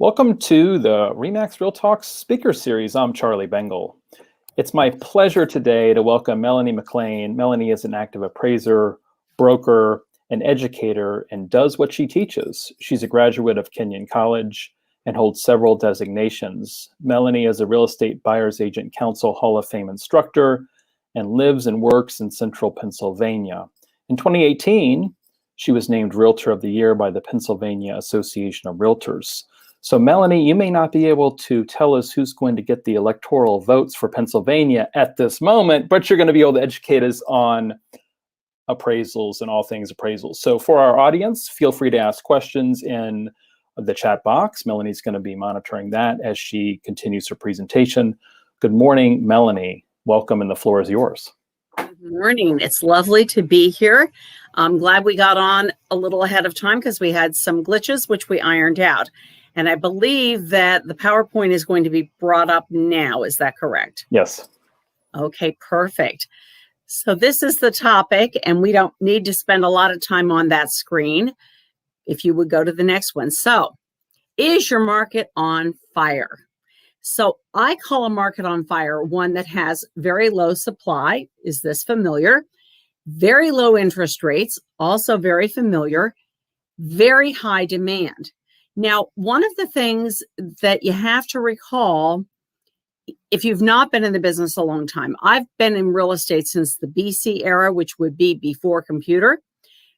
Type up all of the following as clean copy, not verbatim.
Welcome to the RE/MAX Real Talk Speaker Series. I'm Charlie Bengal. It's my pleasure today to welcome Melanie McLane. Melanie is an active appraiser, broker, and educator, and does what she teaches. She's a graduate of Kenyon College and holds several designations. Melanie is a Real Estate Buyers Agent Council Hall of Fame instructor and lives and works in central Pennsylvania. In 2018, she was named Realtor of the Year by the Pennsylvania Association of Realtors. So Melanie, you may not be able to tell us who's going to get the electoral votes for Pennsylvania at this moment, but you're going to be able to educate us on appraisals and all things appraisals. So for our audience, feel free to ask questions in the chat box. Melanie's going to be monitoring that as she continues her presentation. Good morning, Melanie. Welcome, and the floor is yours. Good morning. It's lovely to be here. I'm glad we got on a little ahead of time because we had some glitches, which we ironed out. And I believe that the PowerPoint is going to be brought up now. Is that correct? Yes. Okay, perfect. So this is the topic, and we don't need to spend a lot of time on that screen. If you would go to the next one. So, is your market on fire? So I call a market on fire one that has very low supply. Is this familiar? Very low interest rates, also very familiar. Very high demand. Now, one of the things that you have to recall, if you've not been in the business a long time, I've been in real estate since the BC era, which would be before computer.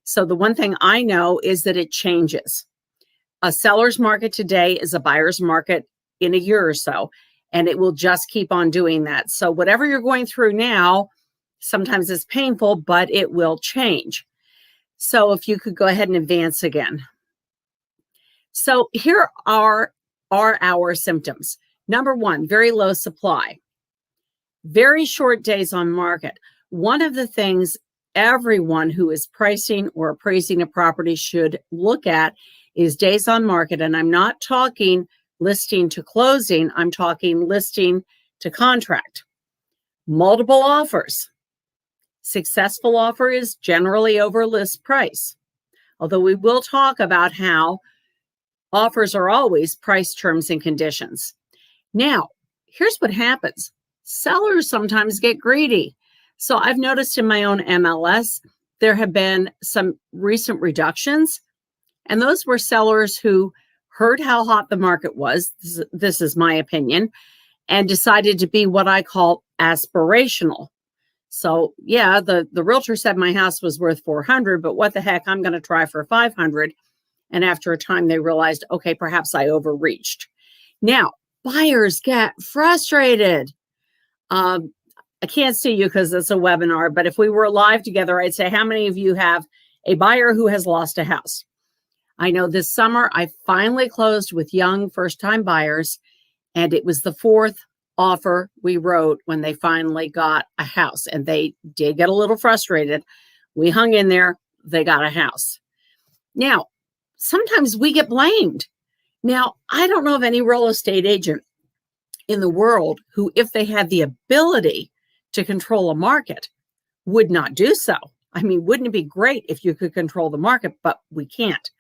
So the one thing I know is that it changes. A seller's market today is a buyer's market in a year or so, and it will just keep on doing that. So whatever you're going through now, sometimes it's painful, but it will change. So if you could go ahead and advance again. So here are our symptoms. Number one, very low supply, very short days on market. One of the things everyone who is pricing or appraising a property should look at is days on market. And I'm not talking listing to closing. I'm talking listing to contract. Multiple offers. Successful offer is generally over list price. Although we will talk about how offers are always price, terms, and conditions. Now, here's what happens. Sellers sometimes get greedy. So I've noticed in my own MLS, there have been some recent reductions. And those were sellers who heard how hot the market was. This is my opinion, and decided to be what I call aspirational. So yeah, the realtor said my house was worth 400, but what the heck, I'm going to try for 500. And after a time, they realized, okay, perhaps I overreached. Now, buyers get frustrated. I can't see you because it's a webinar, but if we were live together, I'd say, how many of you have a buyer who has lost a house? I know this summer, I finally closed with young first-time buyers, and it was the fourth offer we wrote when they finally got a house, and they did get a little frustrated. We hung in there. They got a house. Now, sometimes we get blamed. Now, I don't know of any real estate agent in the world who, if they had the ability to control a market, would not do so. I mean, wouldn't it be great if you could control the market, but we can't.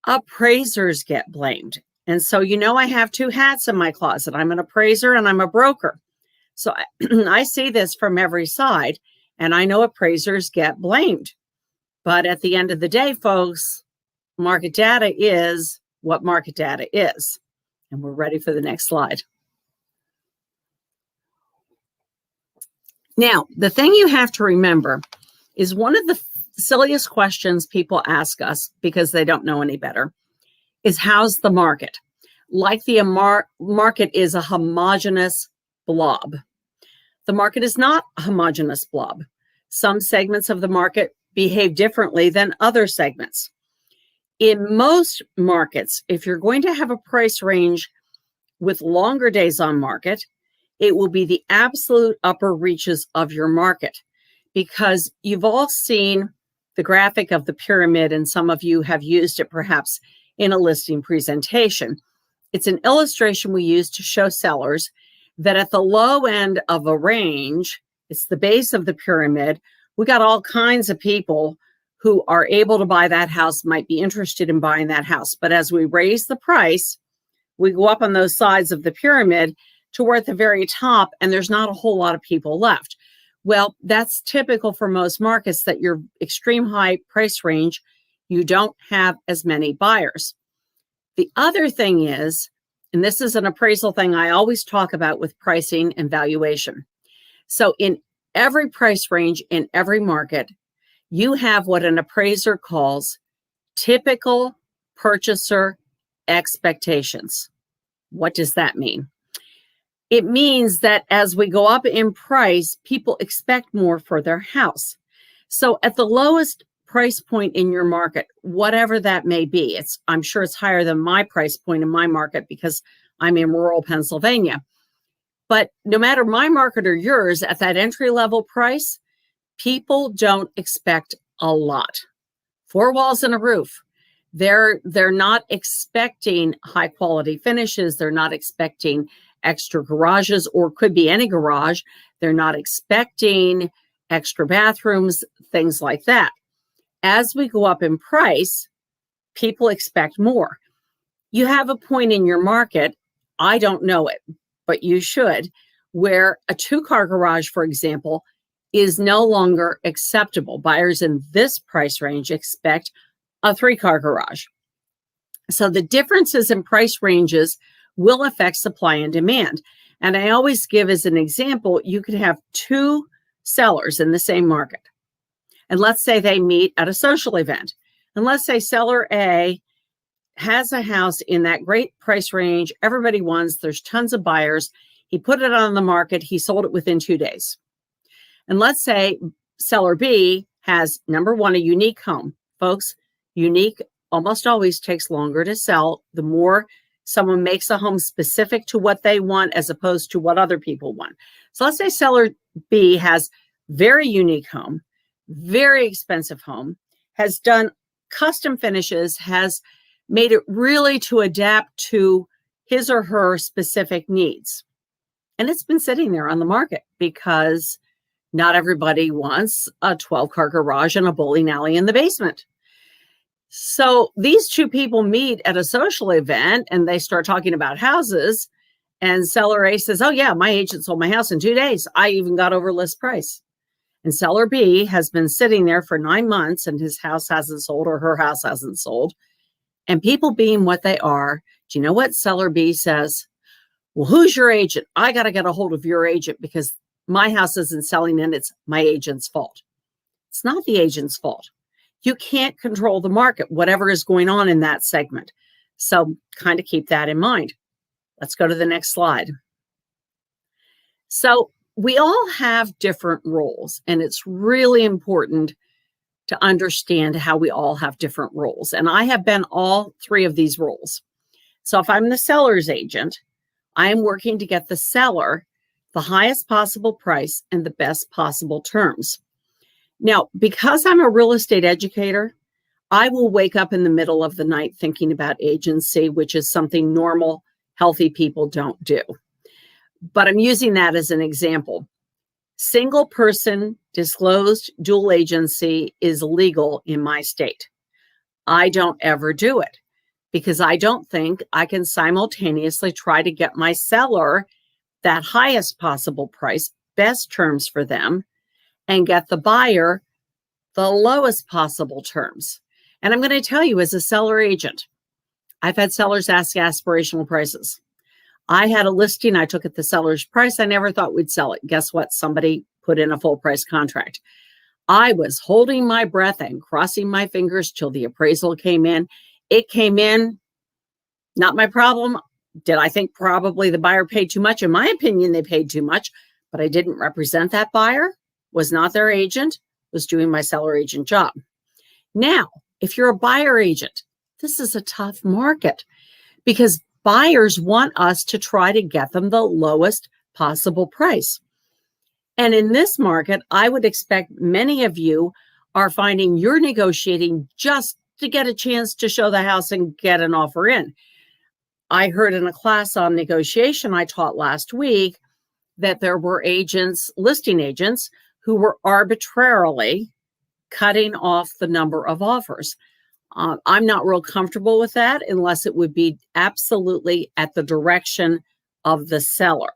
Appraisers get blamed. And so, I have two hats in my closet. I'm an appraiser and I'm a broker. So I see this from every side, and I know appraisers get blamed. But at the end of the day, folks, market data is what market data is. And we're ready for the next slide. Now, the thing you have to remember is one of the silliest questions people ask us because they don't know any better is, how's the market? Like the market is a homogeneous blob. The market is not a homogeneous blob. Some segments of the market behave differently than other segments. In most markets, if you're going to have a price range with longer days on market, it will be the absolute upper reaches of your market, because you've all seen the graphic of the pyramid, and some of you have used it perhaps in a listing presentation. It's an illustration we use to show sellers that at the low end of a range, it's the base of the pyramid, we got all kinds of people who are able to buy that house, might be interested in buying that house. But as we raise the price, we go up on those sides of the pyramid to we're at the very top and there's not a whole lot of people left. Well, that's typical for most markets, that your extreme high price range, you don't have as many buyers. The other thing is, and this is an appraisal thing I always talk about with pricing and valuation. So in every price range, in every market, you have what an appraiser calls typical purchaser expectations. What does that mean? It means that as we go up in price, people expect more for their house. So at the lowest price point in your market, whatever that may be, I'm sure it's higher than my price point in my market because I'm in rural Pennsylvania. But no matter my market or yours, at that entry level price, people don't expect a lot. 4 walls and a roof. They're not expecting high quality finishes. They're not expecting extra garages, or could be any garage. They're not expecting extra bathrooms, things like that. As we go up in price, people expect more. You have a point in your market, I don't know it, but you should, where a 2-car garage, for example, is no longer acceptable. Buyers in this price range expect a 3-car garage. So the differences in price ranges will affect supply and demand. And I always give as an example, you could have 2 sellers in the same market. And let's say they meet at a social event. And let's say seller A has a house in that great price range. Everybody wants, there's tons of buyers. He put it on the market. He sold it within 2 days. And let's say seller B has, number one, a unique home. Folks, unique almost always takes longer to sell. The more someone makes a home specific to what they want as opposed to what other people want. So let's say seller B has very unique home, very expensive home, has done custom finishes, has made it really to adapt to his or her specific needs. And it's been sitting there on the market because not everybody wants a 12-car garage and a bowling alley in the basement. So these 2 people meet at a social event and they start talking about houses, and seller A says, oh yeah, my agent sold my house in 2 days. I even got over list price. And seller B has been sitting there for 9 months and his house hasn't sold, or her house hasn't sold. And people being what they are, do you know what seller B says? Well, who's your agent? I got to get a hold of your agent because my house isn't selling and it's my agent's fault. It's not the agent's fault. You can't control the market, whatever is going on in that segment. So kind of keep that in mind. Let's go to the next slide. So we all have different roles, and it's really important to understand how we all have different roles. And I have been all 3 of these roles. So if I'm the seller's agent, I am working to get the seller the highest possible price and the best possible terms. Now, because I'm a real estate educator, I will wake up in the middle of the night thinking about agency, which is something normal, healthy people don't do. But I'm using that as an example. Single person disclosed dual agency is legal in my state. I don't ever do it because I don't think I can simultaneously try to get my seller that highest possible price, best terms for them, and get the buyer the lowest possible terms. And I'm going to tell you, as a seller agent, I've had sellers ask aspirational prices. I had a listing, I took it the seller's price. I never thought we'd sell it. Guess what? Somebody put in a full price contract. I was holding my breath and crossing my fingers till the appraisal came in. It came in, not my problem. Did I think probably the buyer paid too much? In my opinion, they paid too much, but I didn't represent that buyer, was not their agent, was doing my seller agent job. Now, if you're a buyer agent, this is a tough market because buyers want us to try to get them the lowest possible price. And in this market, I would expect many of you are finding you're negotiating just to get a chance to show the house and get an offer in. I heard in a class on negotiation I taught last week that there were agents, listing agents, who were arbitrarily cutting off the number of offers. I'm not real comfortable with that unless it would be absolutely at the direction of the seller.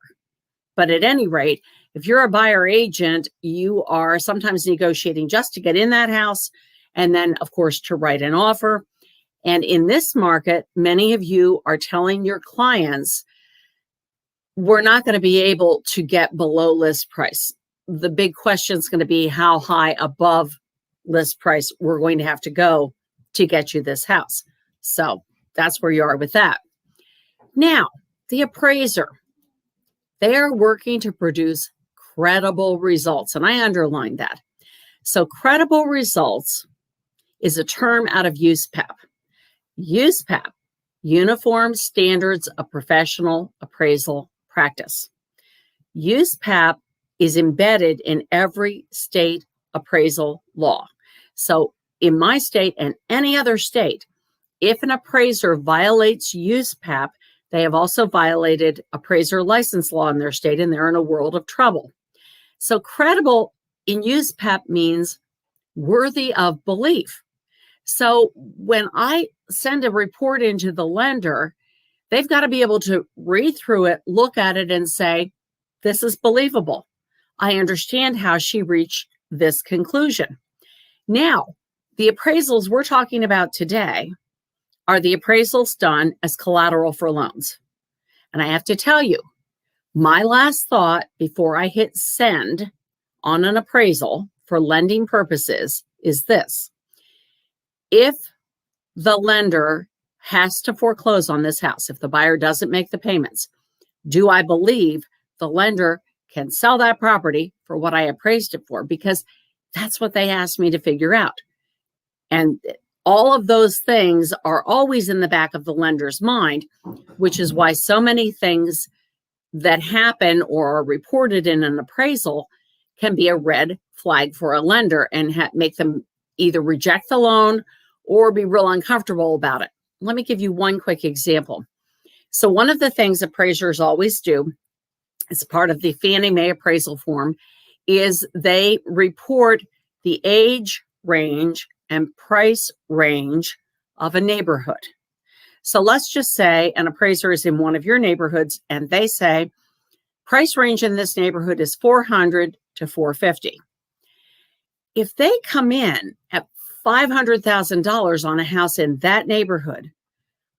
But at any rate, if you're a buyer agent, you are sometimes negotiating just to get in that house and then, of course, to write an offer. And in this market, many of you are telling your clients, we're not going to be able to get below list price. The big question is going to be how high above list price we're going to have to go to get you this house. So that's where you are with that. Now, the appraiser, they are working to produce credible results. And I underlined that. So credible results is a term out of USPAP. USPAP, Uniform Standards of Professional Appraisal Practice. USPAP is embedded in every state appraisal law. So in my state and any other state, if an appraiser violates USPAP, they have also violated appraiser license law in their state, and they're in a world of trouble. So credible in USPAP means worthy of belief. So when I send a report into the lender, they've got to be able to read through it, look at it, and say, this is believable. I understand how she reached this conclusion. Now, the appraisals we're talking about today are the appraisals done as collateral for loans. And I have to tell you, my last thought before I hit send on an appraisal for lending purposes is this. If the lender has to foreclose on this house, if the buyer doesn't make the payments, do I believe the lender can sell that property for what I appraised it for? Because that's what they asked me to figure out. And all of those things are always in the back of the lender's mind, which is why so many things that happen or are reported in an appraisal can be a red flag for a lender and make them either reject the loan or be real uncomfortable about it. Let me give you one quick example. So one of the things appraisers always do as part of the Fannie Mae appraisal form is they report the age range and price range of a neighborhood. So let's just say an appraiser is in one of your neighborhoods and they say price range in this neighborhood is $400 to $450. If they come in at $500,000 on a house in that neighborhood,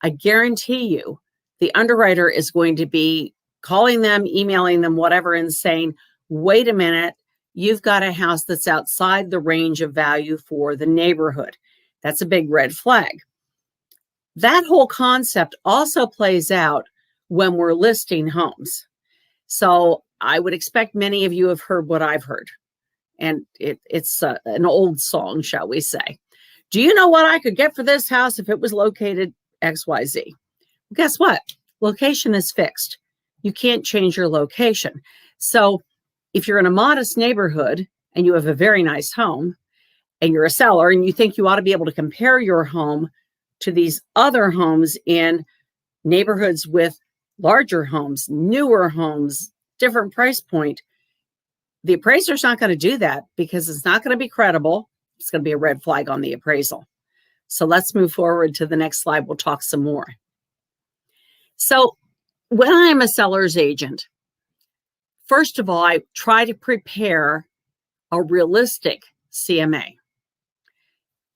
I guarantee you the underwriter is going to be calling them, emailing them, whatever, and saying, wait a minute, you've got a house that's outside the range of value for the neighborhood. That's a big red flag. That whole concept also plays out when we're listing homes. So I would expect many of you have heard what I've heard. And it's an old song, shall we say. Do you know what I could get for this house if it was located XYZ? Guess what? Location is fixed. You can't change your location. So if you're in a modest neighborhood and you have a very nice home and you're a seller and you think you ought to be able to compare your home to these other homes in neighborhoods with larger homes, newer homes, different price point, the appraiser's not going to do that because it's not going to be credible. It's going to be a red flag on the appraisal. So let's move forward to the next slide. We'll talk some more. So when I'm a seller's agent, first of all, I try to prepare a realistic CMA.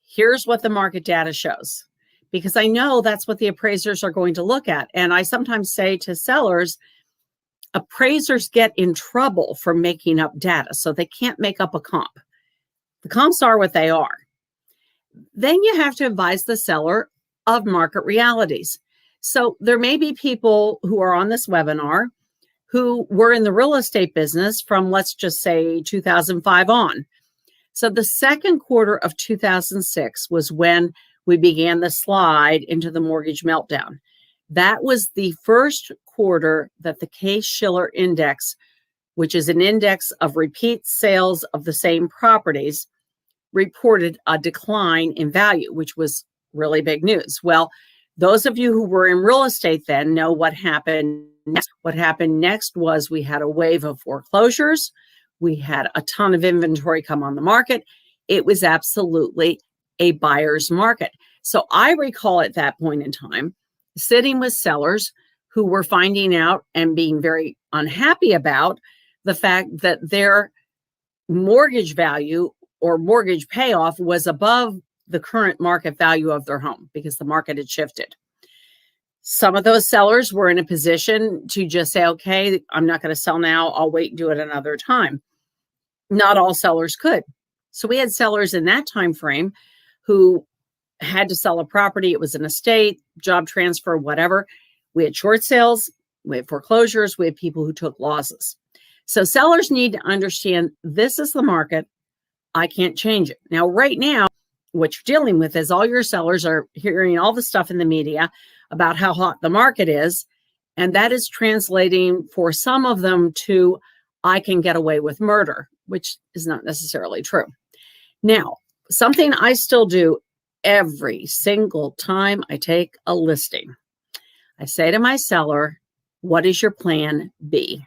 Here's what the market data shows, because I know that's what the appraisers are going to look at. And I sometimes say to sellers, appraisers get in trouble for making up data, so they can't make up a comp. The comps are what they are. Then you have to advise the seller of market realities. So there may be people who are on this webinar who were in the real estate business from, let's just say, 2005 on. So the second quarter of 2006 was when we began the slide into the mortgage meltdown. That was the first quarter that the Case-Shiller index, which is an index of repeat sales of the same properties, reported a decline in value, which was really big news. Well, those of you who were in real estate then know what happened next. What happened next was we had a wave of foreclosures. We had a ton of inventory come on the market. It was absolutely a buyer's market. So I recall at that point in time sitting with sellers who were finding out and being very unhappy about the fact that their mortgage value or mortgage payoff was above the current market value of their home because the market had shifted. Some of those sellers were in a position to just say, okay, I'm not going to sell now. I'll wait and do it another time. Not all sellers could. So we had sellers in that time frame who had to sell a property. It was an estate, job transfer, whatever. We had short sales, we had foreclosures, we had people who took losses. So sellers need to understand this is the market. I can't change it. Now, right now, what you're dealing with is all your sellers are hearing all the stuff in the media about how hot the market is. And that is translating for some of them to, I can get away with murder, which is not necessarily true. Now, something I still do every single time I take a listing, I say to my seller, what is your plan B?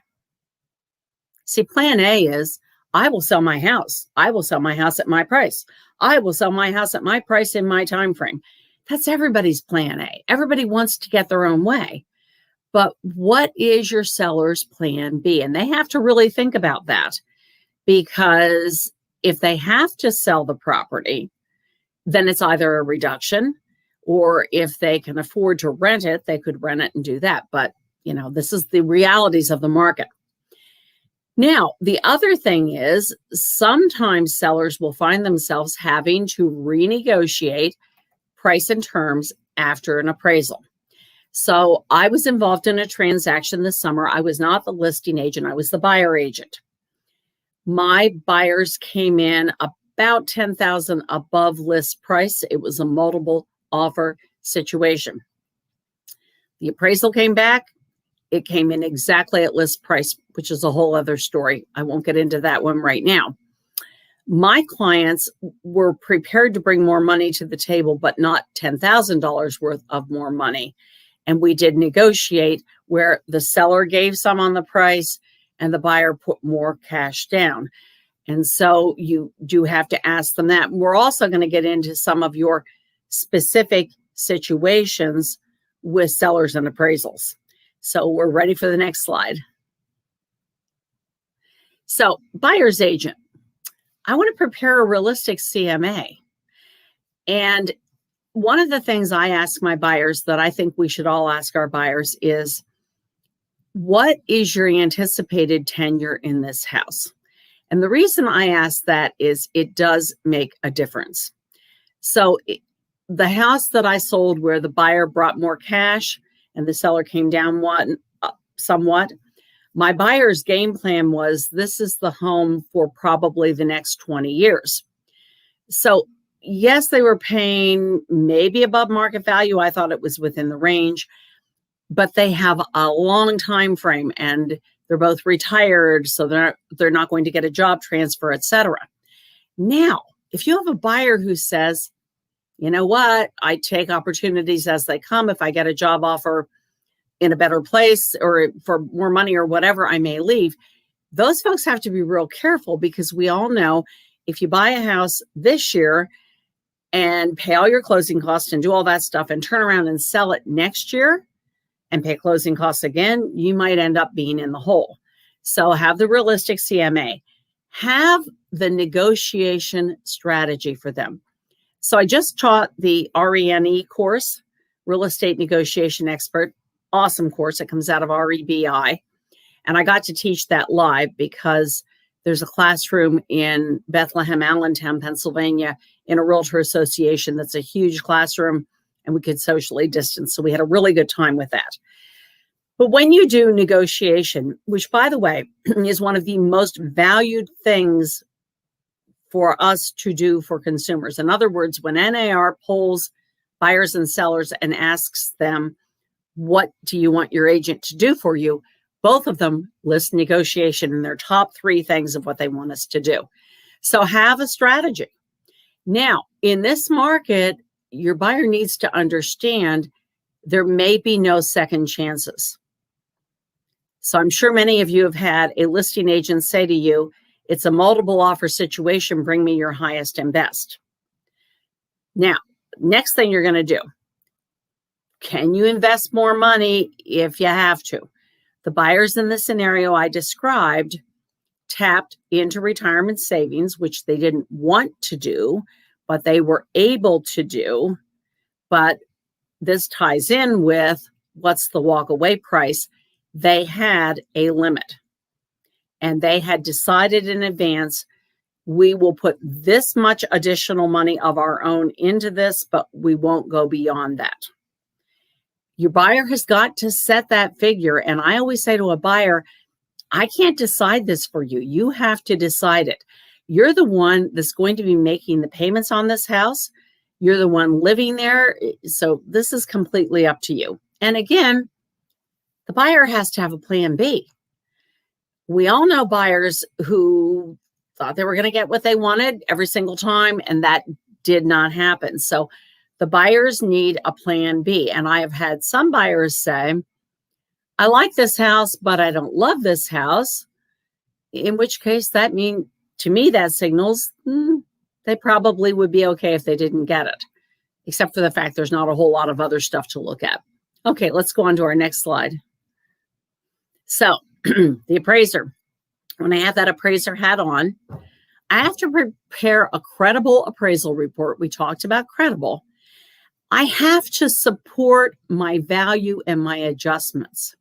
See, plan A is, I will sell my house. I will sell my house at my price. I will sell my house at my price in my time frame. That's everybody's plan A. Everybody wants to get their own way. But what is your seller's plan B? And they have to really think about that, because if they have to sell the property, then it's either a reduction, or if they can afford to rent it, they could rent it and do that. But, you know, this is the realities of the market. Now, the other thing is sometimes sellers will find themselves having to renegotiate price and terms after an appraisal. So I was involved in a transaction this summer. I was not the listing agent. I was the buyer agent. My buyers came in about $10,000 above list price. It was a multiple offer situation. The appraisal came back. It came in exactly at list price, which is a whole other story. I won't get into that one right now. My clients were prepared to bring more money to the table, but not $10,000 worth of more money. And we did negotiate where the seller gave some on the price and the buyer put more cash down. And so you do have to ask them that. We're also going to get into some of your specific situations with sellers and appraisals. So we're ready for the next slide. So buyer's agent, I want to prepare a realistic CMA. And one of the things I ask my buyers that I think we should all ask our buyers is, what is your anticipated tenure in this house? And the reason I ask that is it does make a difference. So the house that I sold where the buyer brought more cash and the seller came down somewhat, my buyer's game plan was, this is the home for probably the next 20 years. So yes, they were paying maybe above market value. I thought it was within the range, but they have a long time frame and they're both retired, so they're not going to get a job transfer, etc. Now, if you have a buyer who says, you know what, I take opportunities as they come. If I get a job offer in a better place or for more money or whatever, I may leave. Those folks have to be real careful, because we all know if you buy a house this year and pay all your closing costs and do all that stuff and turn around and sell it next year and pay closing costs again, you might end up being in the hole. So have the realistic CMA. Have the negotiation strategy for them. So I just taught the RENE course, Real Estate Negotiation Expert. Awesome course. It comes out of REBI. And I got to teach that live because there's a classroom in Bethlehem, Allentown, Pennsylvania, in a realtor association that's a huge classroom, and we could socially distance. So we had a really good time with that. But when you do negotiation, which, by the way, is one of the most valued things for us to do for consumers. In other words, when NAR polls buyers and sellers and asks them, what do you want your agent to do for you? Both of them list negotiation in their top 3 things of what they want us to do. So have a strategy. Now, in this market, your buyer needs to understand there may be no second chances. So I'm sure many of you have had a listing agent say to you, it's a multiple offer situation, bring me your highest and best. Now, Next thing you're going to do, can you invest more money if you have to? The buyers in the scenario I described tapped into retirement savings, which they didn't want to do, but they were able to do. But this ties in with what's the walk-away price. They had a limit, and they had decided in advance, we will put this much additional money of our own into this, but we won't go beyond that. Your buyer has got to set that figure. And I always say to a buyer, I can't decide this for you. You have to decide it. You're the one that's going to be making the payments on this house. You're the one living there. So this is completely up to you. And again, the buyer has to have a plan B. We all know buyers who thought they were going to get what they wanted every single time, and that did not happen. So the buyers need a plan B. And I have had some buyers say, I like this house, but I don't love this house. In which case that to me, that signals they probably would be okay if they didn't get it, except for the fact there's not a whole lot of other stuff to look at. Okay, let's go on to our next slide. So the appraiser, when I have that appraiser hat on, I have to prepare a credible appraisal report. We talked about credible. I have to support my value and my adjustments.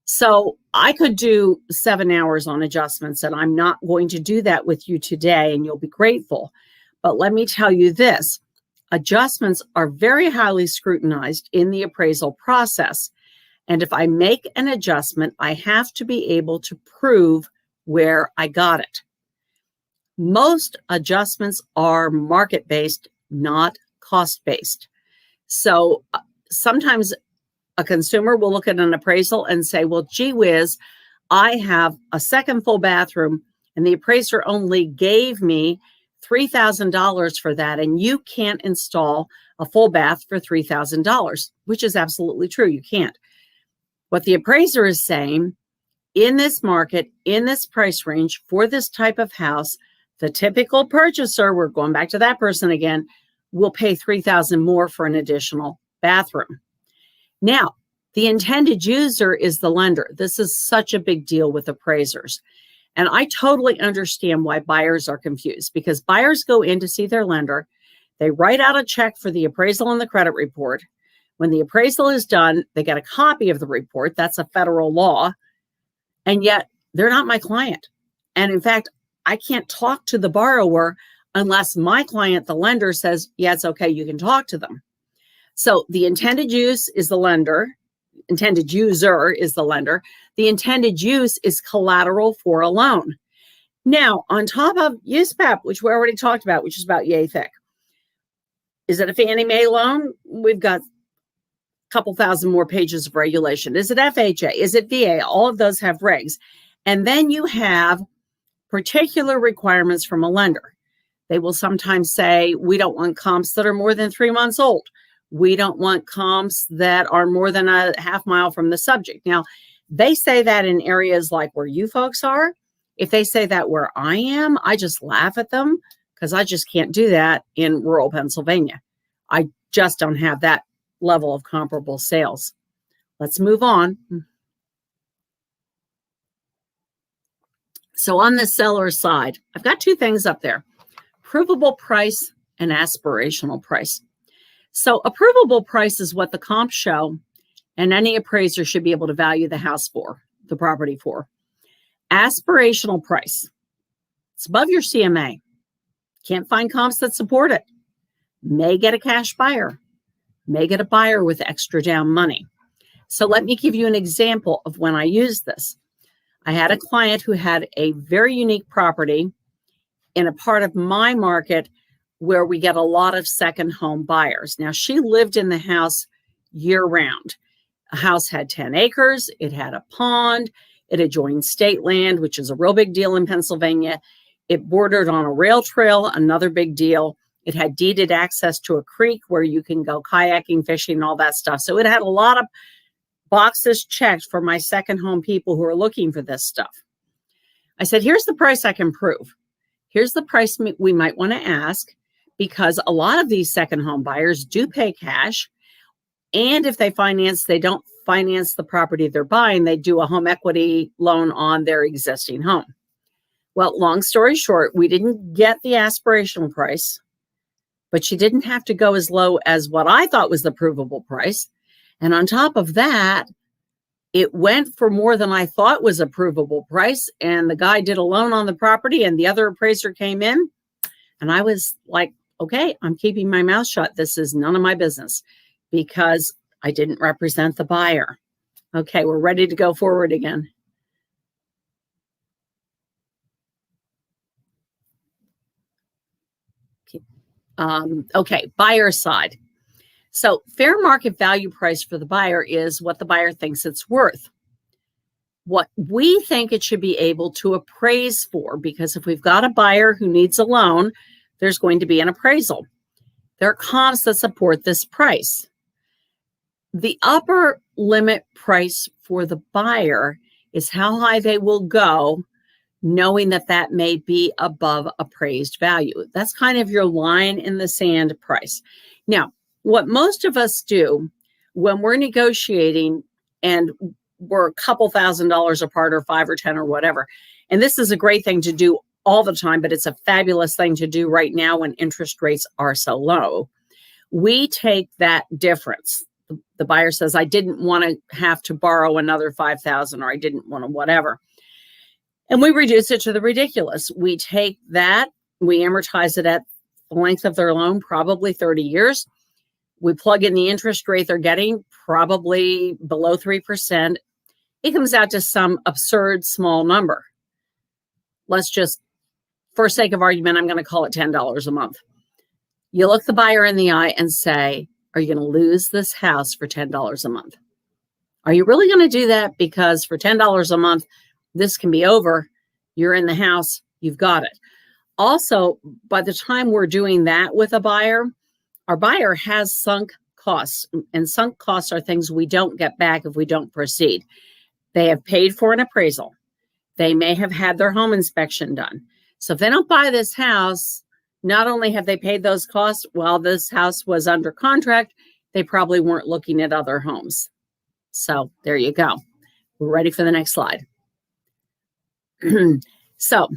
So I could do 7 hours on adjustments, and I'm not going to do that with you today, and you'll be grateful. But let me tell you this, adjustments are very highly scrutinized in the appraisal process. And if I make an adjustment, I have to be able to prove where I got it. Most adjustments are market-based, not cost-based. So sometimes a consumer will look at an appraisal and say, well, gee whiz, I have a second full bathroom and the appraiser only gave me $3,000 for that, and you can't install a full bath for $3,000, which is absolutely true. You can't. What the appraiser is saying, in this market, in this price range, for this type of house, the typical purchaser, we're going back to that person again, will pay $3,000 more for an additional bathroom. Now, the intended user is the lender. This is such a big deal with appraisers. And I totally understand why buyers are confused, because buyers go in to see their lender. They write out a check for the appraisal and the credit report. When the appraisal is done, they get a copy of the report. That's a federal law. And yet they're not my client. And in fact, I can't talk to the borrower unless my client, the lender, says, yeah, it's okay, you can talk to them. So the intended use is the lender. Intended user is the lender. The intended use is collateral for a loan. Now, on top of USPAP, which we already talked about, which is about yay thick. Is it a Fannie Mae loan? We've got a couple thousand more pages of regulation. Is it FHA? Is it VA? All of those have regs. And then you have particular requirements from a lender. They will sometimes say, we don't want comps that are more than 3 months old. We don't want comps that are more than a half mile from the subject. Now, they say that in areas like where you folks are. If they say that where I am, I just laugh at them because I just can't do that in rural Pennsylvania. I just don't have that level of comparable sales. Let's move on. So on the seller side, I've got two things up there, provable price and aspirational price. So a provable price is what the comps show, and any appraiser should be able to value the house for, the property for. Aspirational price, it's above your CMA. Can't find comps that support it. May get a cash buyer, may get a buyer with extra down money. So let me give you an example of when I use this. I had a client who had a very unique property in a part of my market where we get a lot of second home buyers. Now, she lived in the house year round. The house had 10 acres. It had a pond. It adjoined state land, which is a real big deal in Pennsylvania. It bordered on a rail trail, another big deal. It had deeded access to a creek where you can go kayaking, fishing, all that stuff. So it had a lot of boxes checked for my second home people who are looking for this stuff. I said, here's the price I can prove. Here's the price we might want to ask, because a lot of these second home buyers do pay cash. And if they finance, they don't finance the property they're buying. They do a home equity loan on their existing home. Well, long story short, we didn't get the aspirational price, but she didn't have to go as low as what I thought was the provable price. And on top of that, it went for more than I thought was a provable price. And the guy did a loan on the property and the other appraiser came in. And I was like, okay, I'm keeping my mouth shut. This is none of my business because I didn't represent the buyer. Okay, we're ready to go forward again. Okay, buyer side. So fair market value price for the buyer is what the buyer thinks it's worth. What we think it should be able to appraise for, because if we've got a buyer who needs a loan, there's going to be an appraisal. There are comps that support this price. The upper limit price for the buyer is how high they will go, knowing that that may be above appraised value. That's kind of your line in the sand price. Now, what most of us do when we're negotiating and we're a couple $1,000s apart or 5 or 10 or whatever, and this is a great thing to do all the time, but it's a fabulous thing to do right now when interest rates are so low. We take that difference. The buyer says, I didn't want to have to borrow another $5,000 or I didn't want to whatever. And we reduce it to the ridiculous. We take that, we amortize it at the length of their loan, probably 30 years. We plug in the interest rate they're getting, probably below 3%. It comes out to some absurd small number. Let's just, for sake of argument, I'm going to call it $10 a month. You look the buyer in the eye and say, are you going to lose this house for $10 a month? Are you really going to do that? Because for $10 a month, this can be over. You're in the house. You've got it. Also, by the time we're doing that with a buyer, our buyer has sunk costs. And sunk costs are things we don't get back if we don't proceed. They have paid for an appraisal. They may have had their home inspection done. So if they don't buy this house, not only have they paid those costs while this house was under contract, they probably weren't looking at other homes. So there you go. We're ready for the next slide. So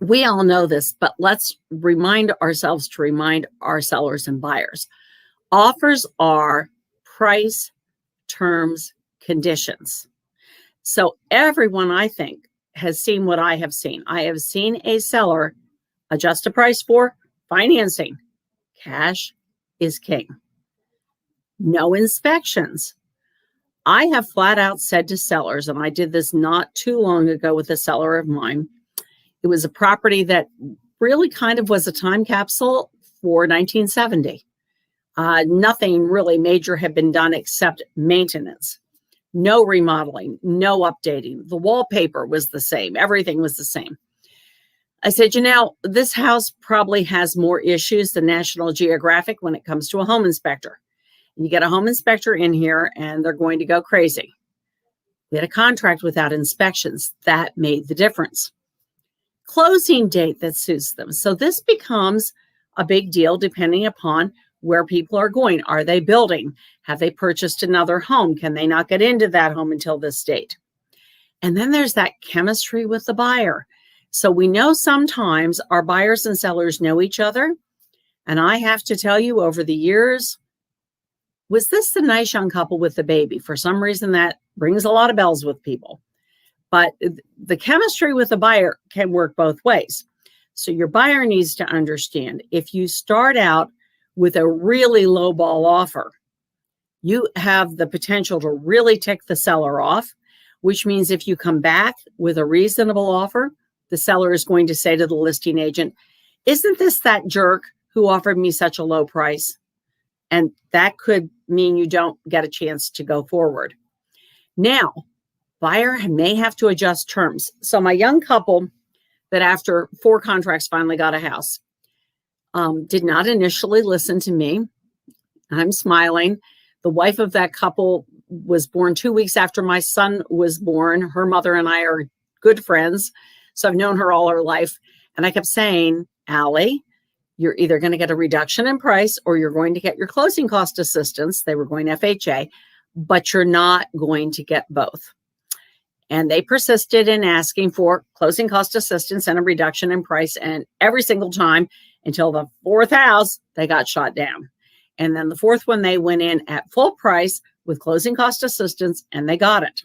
we all know this, but let's remind ourselves to remind our sellers and buyers. Offers are price, terms, conditions. So everyone, I think, has seen what I have seen. I have seen a seller adjust a price for financing. Cash is king. No inspections. I have flat out said to sellers, and I did this not too long ago with a seller of mine. It was a property that really kind of was a time capsule for 1970. Nothing really major had been done except maintenance. No remodeling, no updating. The wallpaper was the same. Everything was the same. I said, you know, this house probably has more issues than National Geographic when it comes to a home inspector. You get a home inspector in here and they're going to go crazy. We had a contract without inspections. That made the difference. Closing date that suits them. So this becomes a big deal depending upon where people are going. Are they building? Have they purchased another home? Can they not get into that home until this date? And then there's that chemistry with the buyer. So we know sometimes our buyers and sellers know each other. And I have to tell you, over the years, was this the nice young couple with the baby? For some reason, that rings a lot of bells with people. But the chemistry with the buyer can work both ways. So your buyer needs to understand, if you start out with a really low ball offer, you have the potential to really tick the seller off, which means if you come back with a reasonable offer, the seller is going to say to the listing agent, isn't this that jerk who offered me such a low price? And that could mean you don't get a chance to go forward. Now, buyer may have to adjust terms. So my young couple that after 4 contracts finally got a house did not initially listen to me. I'm smiling. The wife of that couple was born 2 weeks after my son was born. Her mother and I are good friends. So I've known her all her life. And I kept saying, Allie, you're either going to get a reduction in price or you're going to get your closing cost assistance. They were going FHA, but you're not going to get both. And they persisted in asking for closing cost assistance and a reduction in price. And every single time until the fourth house, they got shot down. And then the fourth one, they went in at full price with closing cost assistance and they got it.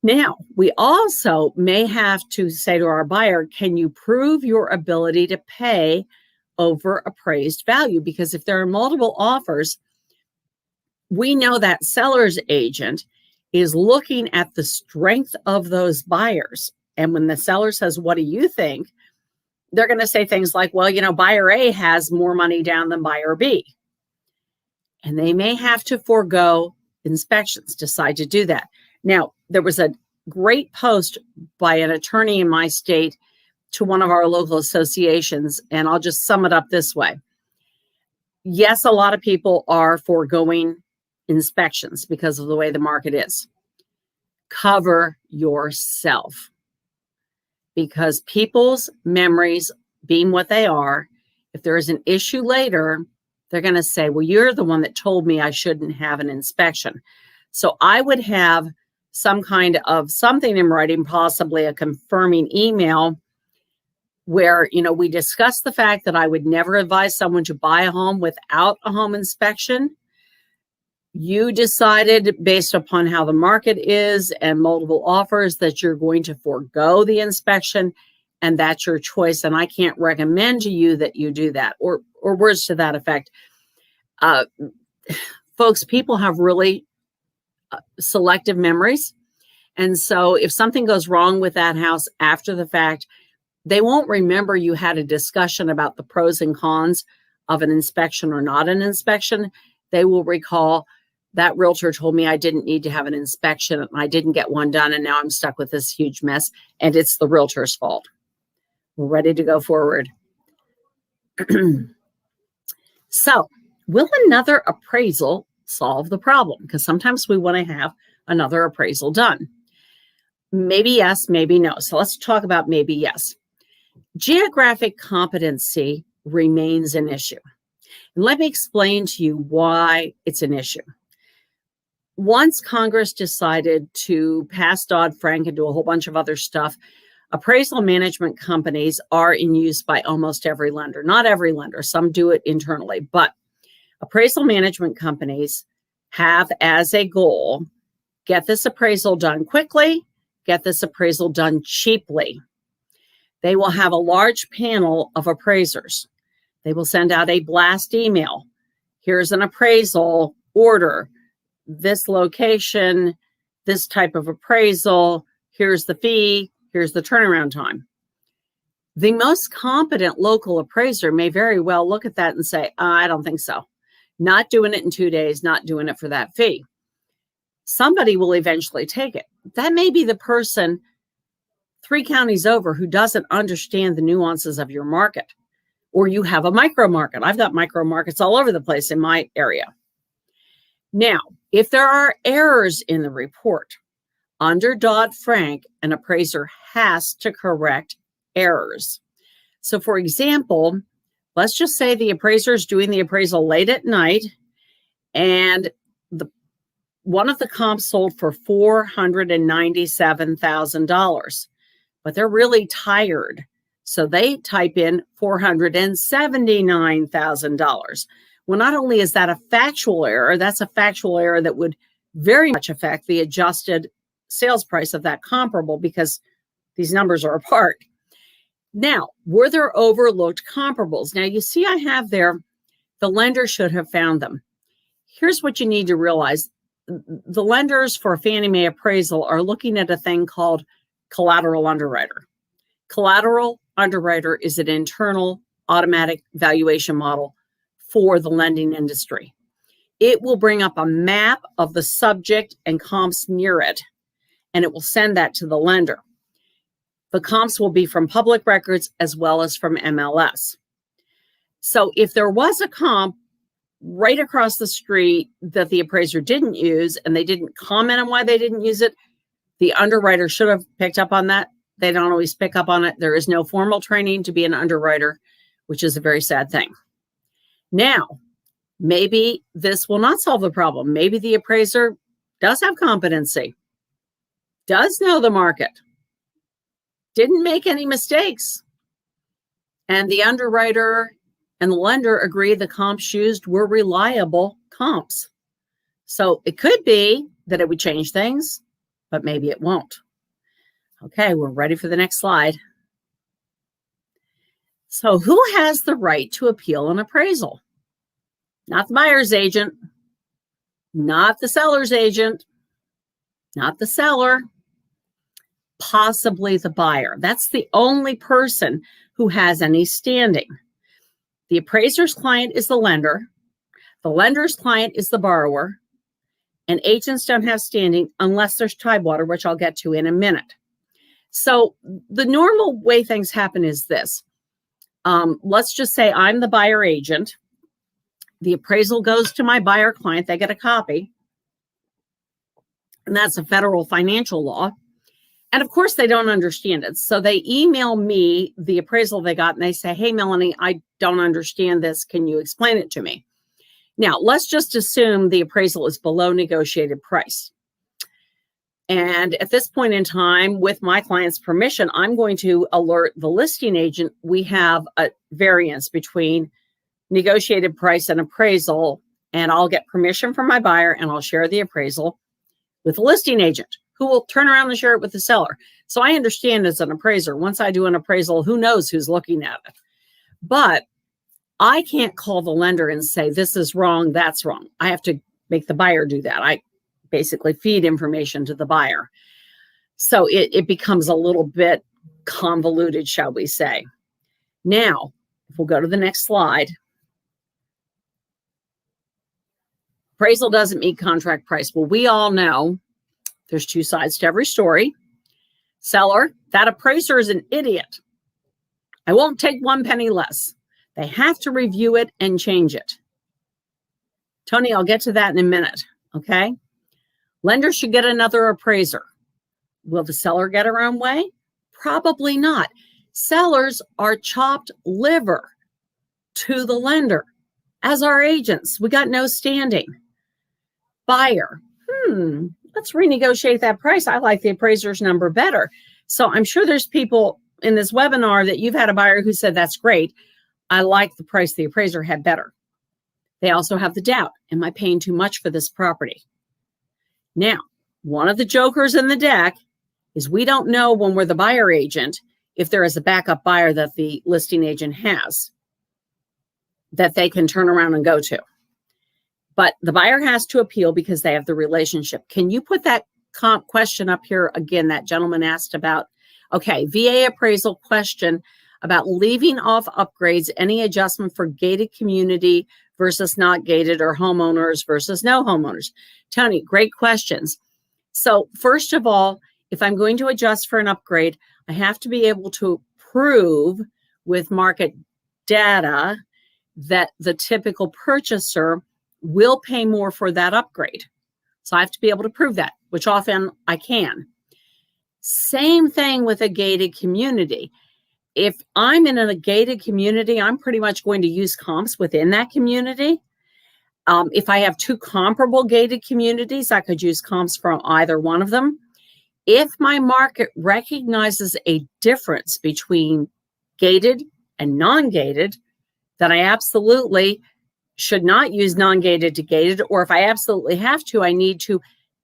Now, we also may have to say to our buyer, can you prove your ability to pay over appraised value? Because if there are multiple offers, we know that seller's agent is looking at the strength of those buyers. And when the seller says, what do you think? They're going to say things like, well, you know, buyer A has more money down than buyer B. And they may have to forego inspections, decide to do that. Now, there was a great post by an attorney in my state to one of our local associations, and I'll just sum it up this way. Yes, a lot of people are foregoing inspections because of the way the market is. Cover yourself, because people's memories being what they are, if there is an issue later, they're going to say, well, you're the one that told me I shouldn't have an inspection. So I would have some kind of something in writing, possibly a confirming email where, you know, we discussed the fact that I would never advise someone to buy a home without a home inspection. You decided based upon how the market is and multiple offers that you're going to forego the inspection, and that's your choice. And I can't recommend to you that you do that, or words to that effect. Folks, people have really selective memories. And so if something goes wrong with that house after the fact, they won't remember you had a discussion about the pros and cons of an inspection or not an inspection. They will recall, that realtor told me I didn't need to have an inspection and I didn't get one done, and now I'm stuck with this huge mess, and it's the realtor's fault. We're ready to go forward. So, will another appraisal solve the problem? Because sometimes we want to have another appraisal done. Maybe yes, maybe no. So let's talk about maybe yes. Geographic competency remains an issue. And let me explain to you why it's an issue. Once Congress decided to pass Dodd-Frank and do a whole bunch of other stuff, appraisal management companies are in use by almost every lender. Not every lender, some do it internally, but appraisal management companies have as a goal, get this appraisal done quickly, get this appraisal done cheaply. They will have a large panel of appraisers. They will send out a blast email. Here's an appraisal order, this location, this type of appraisal, here's the fee, here's the turnaround time. The most competent local appraiser may very well look at that and say, I don't think so. Not doing it in 2 days, not doing it for that fee. Somebody will eventually take it. That may be the person 3 counties over who doesn't understand the nuances of your market. Or you have a micro market. I've got micro markets all over the place in my area. Now, if there are errors in the report, under Dodd-Frank, an appraiser has to correct errors. So for example, let's just say the appraiser is doing the appraisal late at night and one of the comps sold for $497,000, but they're really tired. So they type in $479,000. Well, not only is that a factual error, that's a factual error that would very much affect the adjusted sales price of that comparable because these numbers are apart. Now, were there overlooked comparables? Now, you see I have there, the lender should have found them. Here's what you need to realize. The lenders for Fannie Mae appraisal are looking at a thing called collateral underwriter. Collateral underwriter is an internal automatic valuation model for the lending industry. It will bring up a map of the subject and comps near it, and it will send that to the lender. The comps will be from public records as well as from MLS. So if there was a comp right across the street that the appraiser didn't use and they didn't comment on why they didn't use it, the underwriter should have picked up on that. They don't always pick up on it. There is no formal training to be an underwriter. which is a very sad thing. Now, maybe this will not solve the problem. Maybe the appraiser does have competency, does know the market, didn't make any mistakes, and the underwriter and the lender agree the comps used were reliable comps. So it could be that it would change things, but maybe it won't. Okay, we're ready for the next slide. So who has the right to appeal an appraisal? Not the buyer's agent, not the seller's agent, not the seller, possibly the buyer. That's the only person who has any standing. The appraiser's client is the lender's client is the borrower, and agents don't have standing unless there's tidewater, which I'll get to in a minute. So the normal way things happen is this. Let's just say I'm the buyer agent. The appraisal goes to my buyer client. They get a copy. And that's a federal financial law. And of course, they don't understand it. So they email me the appraisal they got and they say, hey, Melanie, I don't understand this. Can you explain it to me? Now, let's just assume the appraisal is below negotiated price. And at this point in time, with my client's permission, I'm going to alert the listing agent we have a variance between negotiated price and appraisal, and I'll get permission from my buyer and I'll share the appraisal with the listing agent, who will turn around and share it with the seller. So I understand as an appraiser, once I do an appraisal, who knows who's looking at it. But I can't call the lender and say, this is wrong, that's wrong. I have to make the buyer do that. I basically feed information to the buyer. So it becomes a little bit convoluted, shall we say. Now, if we'll go to the next slide. Appraisal doesn't meet contract price. Well, we all know there's two sides to every story. Seller, that appraiser is an idiot. I won't take 1 penny less. They have to review it and change it. Tony, I'll get to that in a minute, okay? Lender should get another appraiser. Will the seller get her own way? Probably not. Sellers are chopped liver to the lender. As our agents, we got no standing. Buyer, let's renegotiate that price. I like the appraiser's number better. So I'm sure there's people in this webinar that you've had a buyer who said, that's great. I like the price the appraiser had better. They also have the doubt, am I paying too much for this property? Now, one of the jokers in the deck is we don't know when we're the buyer agent if there is a backup buyer that the listing agent has that they can turn around and go to. But the buyer has to appeal because they have the relationship. Can you put that question up here again? That gentleman asked about, okay, VA appraisal question about leaving off upgrades, any adjustment for gated community versus not gated, or homeowners versus no homeowners. Tony, great questions. So first of all, if I'm going to adjust for an upgrade, I have to be able to prove with market data that the typical purchaser will pay more for that upgrade. So I have to be able to prove that, which often I can. Same thing with a gated community. If I'm in a gated community, I'm pretty much going to use comps within that community. If I have two comparable gated communities, I could use comps from either one of them. If my market recognizes a difference between gated and non-gated, then I absolutely should not use non-gated to gated, or if I absolutely have to, I need to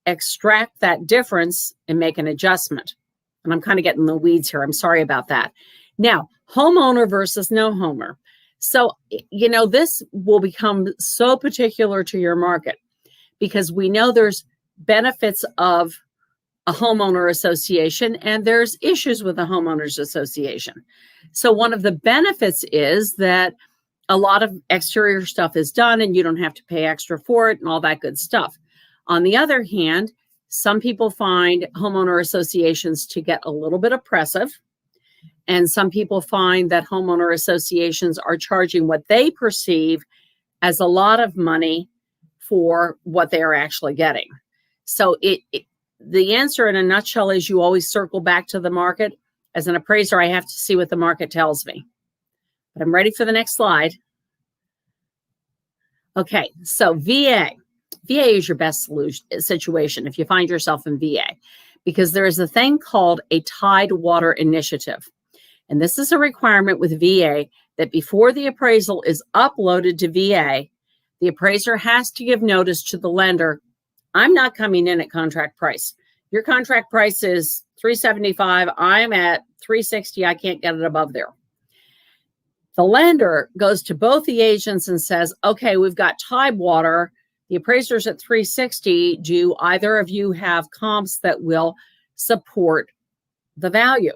extract that difference and make an adjustment. And I'm kind of getting the weeds here. I'm sorry about that. Now, homeowner versus no homeowner. So, you know, this will become so particular to your market because we know there's benefits of a homeowner association and there's issues with a homeowners association. So one of the benefits is that a lot of exterior stuff is done and you don't have to pay extra for it and all that good stuff. On the other hand, some people find homeowner associations to get a little bit oppressive. And some people find that homeowner associations are charging what they perceive as a lot of money for what they are actually getting. So the answer in a nutshell is you always circle back to the market. As an appraiser, I have to see what the market tells me. but I'm ready for the next slide. Okay, so VA. VA is your best situation if you find yourself in VA, because there is a thing called a tidewater initiative. And this is a requirement with VA that before the appraisal is uploaded to VA, the appraiser has to give notice to the lender, I'm not coming in at contract price. Your contract price is $375. I'm at $360. I can't get it above there. The lender goes to both the agents and says, okay, we've got tidewater. The appraiser's at $360. Do either of you have comps that will support the value?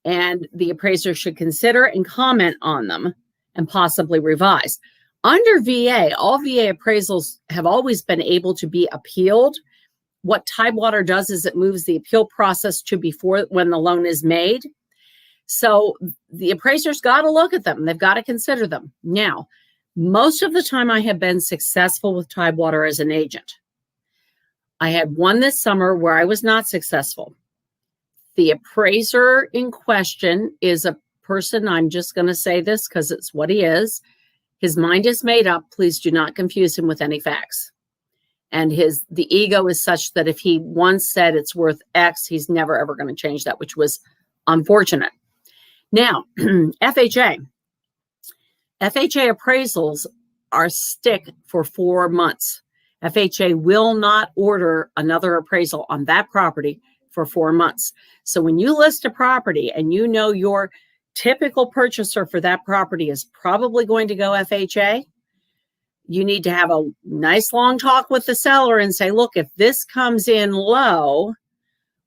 And the appraiser should consider and comment on them and possibly revise. Under VA, all VA appraisals have always been able to be appealed. What Tidewater does is it moves the appeal process to before when the loan is made. So the appraiser's got to look at them. They've got to consider them. Now, most of the time I have been successful with Tidewater as an agent. I had one this summer where I was not successful. The appraiser in question is a person, I'm just going to say this because it's what he is. His mind is made up. Please do not confuse him with any facts. And the ego is such that if he once said it's worth X, he's never, ever going to change that, which was unfortunate. Now, FHA. FHA appraisals are stick for 4 months. FHA will not order another appraisal on that property for 4 months. So when you list a property and you know your typical purchaser for that property is probably going to go FHA, you need to have a nice long talk with the seller and say, look, if this comes in low,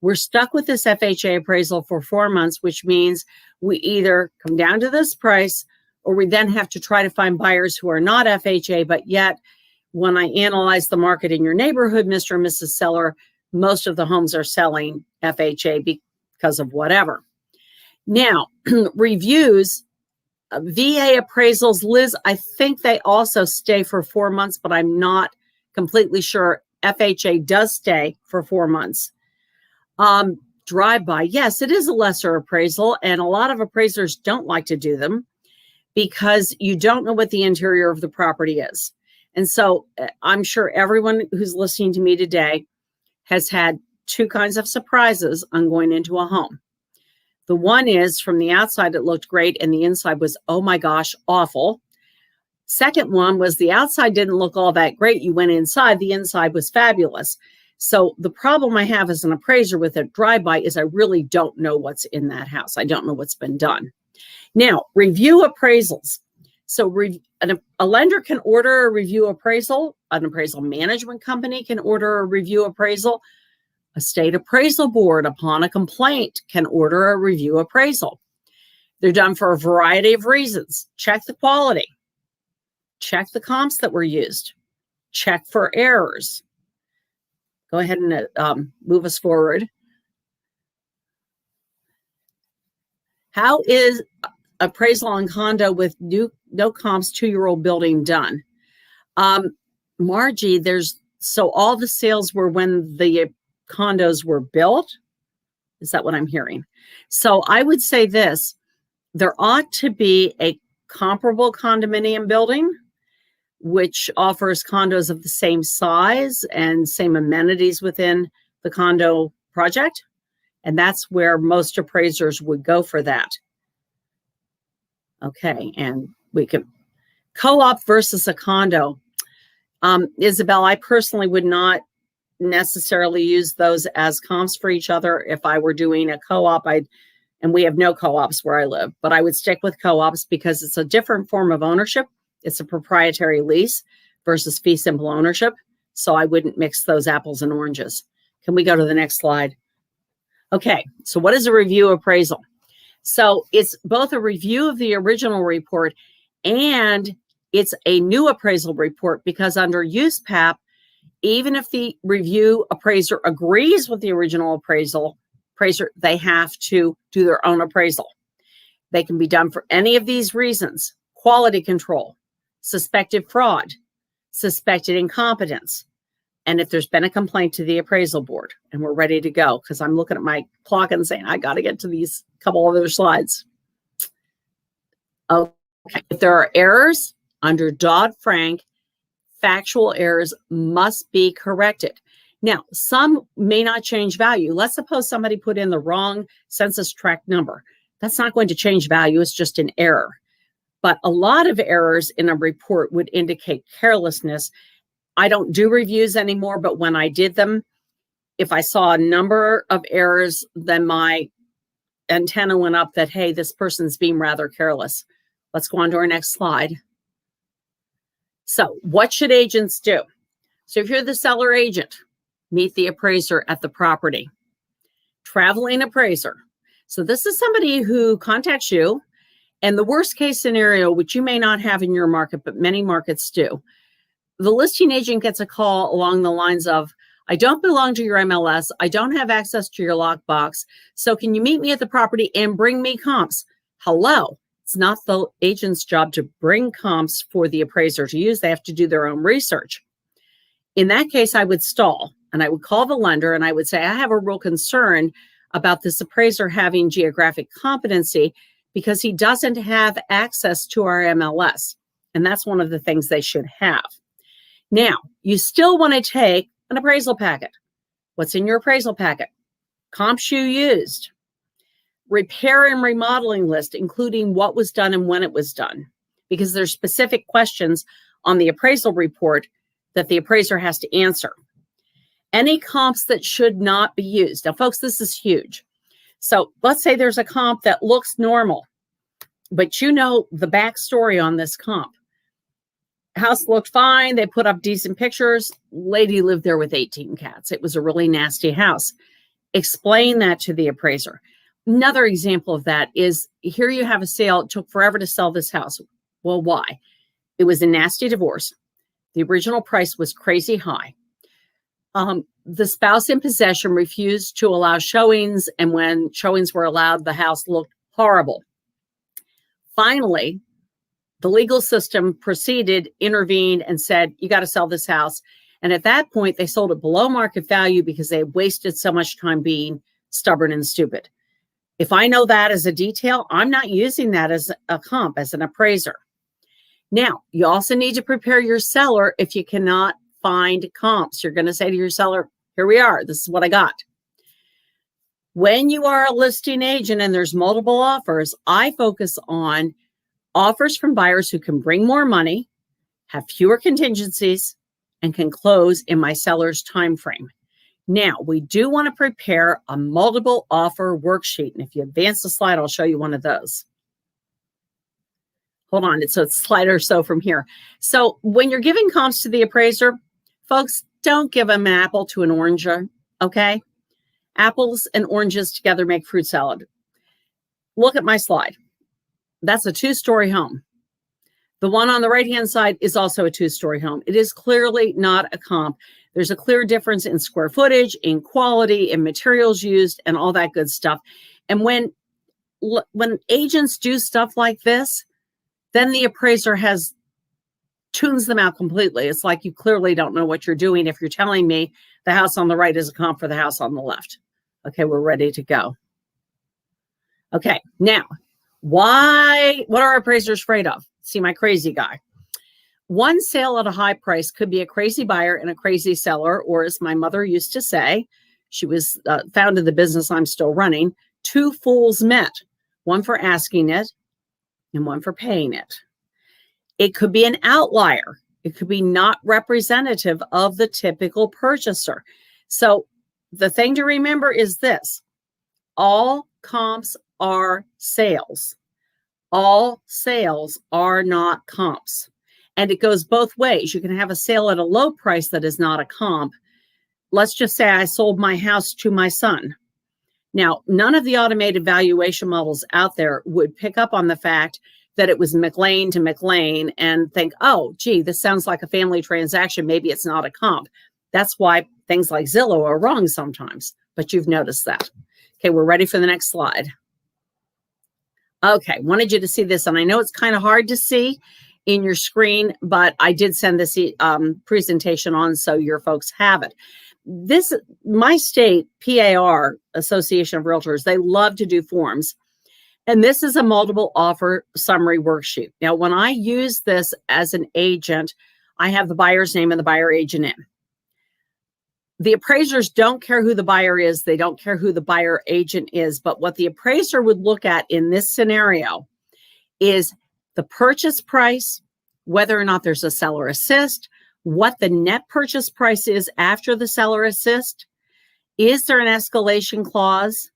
we're stuck with this FHA appraisal for 4 months, which means we either come down to this price or we then have to try to find buyers who are not FHA. But yet, when I analyze the market in your neighborhood, Mr. and Mrs. Seller, most of the homes are selling FHA because of whatever. Now, reviews, VA appraisals, Liz, I think they also stay for 4 months, but I'm not completely sure. FHA does stay for 4 months. Drive-by, yes, it is a lesser appraisal, and a lot of appraisers don't like to do them because you don't know what the interior of the property is. And so I'm sure everyone who's listening to me today has had two kinds of surprises on going into a home. The one is from the outside, it looked great, and the inside was, oh my gosh, awful. Second one was the outside didn't look all that great. You went inside, the inside was fabulous. So the problem I have as an appraiser with a drive-by is I really don't know what's in that house. I don't know what's been done. Now, review appraisals. So a lender can order a review appraisal. An appraisal management company can order a review appraisal. A state appraisal board, upon a complaint, can order a review appraisal. They're done for a variety of reasons. Check the quality. Check the comps that were used. Check for errors. Go ahead and move us forward. How is appraisal on condo with no comps 2-year-old building done? Margie, so all the sales were when the condos were built? Is that what I'm hearing? So I would say this, there ought to be a comparable condominium building which offers condos of the same size and same amenities within the condo project. And that's where most appraisers would go for that. Okay, and we could co-op versus a condo. Isabel, I personally would not necessarily use those as comps for each other. If I were doing a co-op, and we have no co-ops where I live, but I would stick with co-ops because it's a different form of ownership. It's a proprietary lease versus fee simple ownership. So I wouldn't mix those apples and oranges. Can we go to the next slide? Okay, so what is a review appraisal? So it's both a review of the original report and it's a new appraisal report, because under USPAP, even if the review appraiser agrees with the original appraiser, they have to do their own appraisal. They can be done for any of these reasons: quality control, suspected fraud, suspected incompetence, and if there's been a complaint to the appraisal board. And we're ready to go because I'm looking at my clock and saying, I got to get to these couple other slides. Okay. If there are errors under Dodd-Frank, factual errors must be corrected. Now, some may not change value. Let's suppose somebody put in the wrong census tract number. That's not going to change value. It's just an error. But a lot of errors in a report would indicate carelessness. I don't do reviews anymore, but when I did them, if I saw a number of errors, then my antenna went up that, hey, this person's being rather careless. Let's go on to our next slide. So what should agents do? So if you're the seller agent, meet the appraiser at the property. Traveling appraiser. So this is somebody who contacts you, and the worst case scenario, which you may not have in your market, but many markets do, the listing agent gets a call along the lines of, I don't belong to your MLS. I don't have access to your lockbox. So can you meet me at the property and bring me comps? Hello. It's not the agent's job to bring comps for the appraiser to use. They have to do their own research. In that case, I would stall and I would call the lender and I would say, I have a real concern about this appraiser having geographic competency because he doesn't have access to our MLS. And that's one of the things they should have. Now, you still want to take an appraisal packet. What's in your appraisal packet? Comps you used. Repair and remodeling list, including what was done and when it was done, because there's specific questions on the appraisal report that the appraiser has to answer. Any comps that should not be used. Now, folks, this is huge. So let's say there's a comp that looks normal, but you know the backstory on this comp. House looked fine. They put up decent pictures. Lady lived there with 18 cats. It was a really nasty house. Explain that to the appraiser. Another example of that is here you have a sale. It took forever to sell this house. Well, why? It was a nasty divorce. The original price was crazy high. The spouse in possession refused to allow showings, and when showings were allowed, the house looked horrible. Finally, the legal system proceeded, intervened, and said, you got to sell this house. And at that point, they sold it below market value because they wasted so much time being stubborn and stupid. If I know that as a detail, I'm not using that as a comp, as an appraiser. Now, you also need to prepare your seller if you cannot find comps. You're going to say to your seller, here we are. This is what I got. When you are a listing agent and there's multiple offers, I focus on offers from buyers who can bring more money, have fewer contingencies, and can close in my seller's time frame. Now, we do want to prepare a multiple offer worksheet. And if you advance the slide, I'll show you one of those. Hold on. So it's a slide or so from here. So when you're giving comps to the appraiser, folks, don't give them an apple to an orange, okay? Apples and oranges together make fruit salad. Look at my slide. That's a two-story home. The one on the right-hand side is also a two-story home. It is clearly not a comp. There's a clear difference in square footage, in quality, in materials used, and all that good stuff. And when agents do stuff like this, then the appraiser tunes them out completely. It's like you clearly don't know what you're doing if you're telling me the house on the right is a comp for the house on the left. Okay, we're ready to go. Okay, now, what are appraisers afraid of? See my crazy guy. One sale at a high price could be a crazy buyer and a crazy seller, or as my mother used to say, she was founded the business I'm still running, two fools met, one for asking it and one for paying it. It could be an outlier. It could be not representative of the typical purchaser. So the thing to remember is this: all comps are sales. All sales are not comps. And it goes both ways. You can have a sale at a low price that is not a comp. Let's just say I sold my house to my son. Now, none of the automated valuation models out there would pick up on the fact that it was McLane to McLane and think, oh, gee, this sounds like a family transaction. Maybe it's not a comp. That's why things like Zillow are wrong sometimes, but you've noticed that. Okay, we're ready for the next slide. Okay, wanted you to see this, and I know it's kind of hard to see in your screen, but I did send this presentation on so your folks have it. My state, PAR, Association of Realtors, they love to do forms. And this is a multiple offer summary worksheet. Now, when I use this as an agent, I have the buyer's name and the buyer agent in. The appraisers don't care who the buyer is. They don't care who the buyer agent is. But what the appraiser would look at in this scenario is the purchase price, whether or not there's a seller assist, what the net purchase price is after the seller assist. Is there an escalation clause?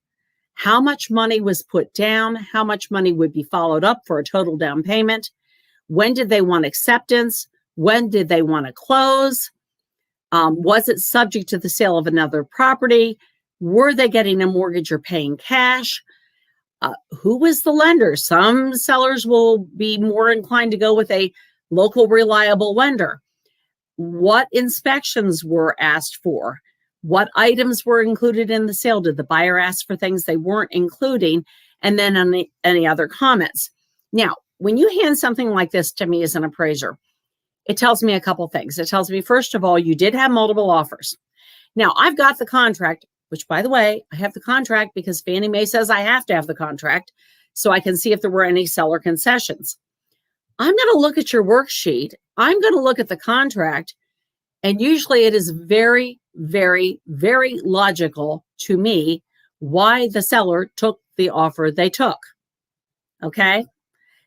How much money was put down? How much money would be followed up for a total down payment? When did they want acceptance? When did they want to close? Was it subject to the sale of another property? Were they getting a mortgage or paying cash? Who was the lender? Some sellers will be more inclined to go with a local reliable lender. What inspections were asked for? What items were included in the sale? Did the buyer ask for things they weren't including? And then any other comments. Now, when you hand something like this to me as an appraiser, it tells me a couple things. It tells me, first of all, you did have multiple offers. Now, I've got the contract, which, by the way, I have the contract because Fannie Mae says I have to have the contract so I can see if there were any seller concessions. I'm going to look at your worksheet. I'm going to look at the contract. And usually it is very, very, very logical to me why the seller took the offer they took. Okay?